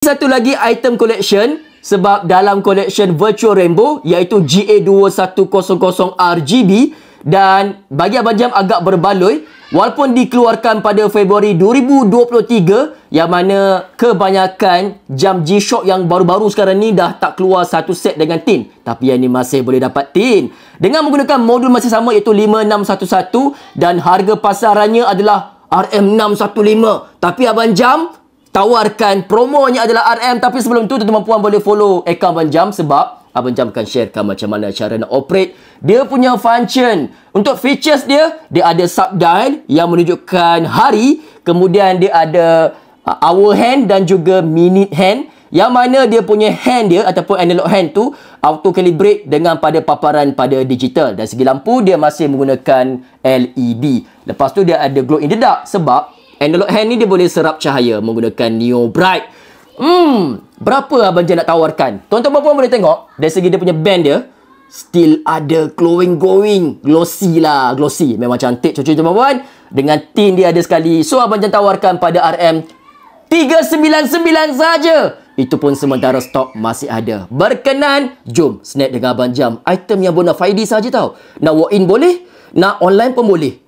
Satu lagi item collection, sebab dalam collection Virtual Rainbow iaitu GA2100 RGB, dan bagi Abang Jam agak berbaloi walaupun dikeluarkan pada Februari 2023, yang mana kebanyakan jam G-Shock yang baru-baru sekarang ni dah tak keluar satu set dengan tin, tapi yang ni masih boleh dapat tin dengan menggunakan modul masih sama iaitu 5611, dan harga pasarannya adalah RM615. Tapi Abang Jam tawarkan promonya adalah RM. Tapi sebelum tu tuan-tuan puan boleh follow akaun Abang Jam, sebab Abang Jam akan sharekan macam mana cara nak operate dia punya function. Untuk features dia ada sub-dial yang menunjukkan hari, kemudian dia ada hour hand dan juga minute hand, yang mana dia punya hand dia ataupun analog hand tu auto calibrate dengan pada paparan pada digital. Dan segi lampu dia masih menggunakan LED. Lepas tu dia ada glow in the dark, sebab analog hand ni dia boleh serap cahaya menggunakan Neo Bright. Berapa Abang Jam nak tawarkan? Tuan-tuan puan boleh tengok dari segi dia punya band dia, still ada glowing, glossy lah, glossy. Memang cantik cucu tuan-puan. Dengan tin dia ada sekali. So Abang Jam tawarkan pada RM399 saja. Itu pun sementara stok masih ada. Berkenan, jom snap dengan Abang Jam. Item yang bona fide saja tau. Nak walk in boleh, nak online pun boleh.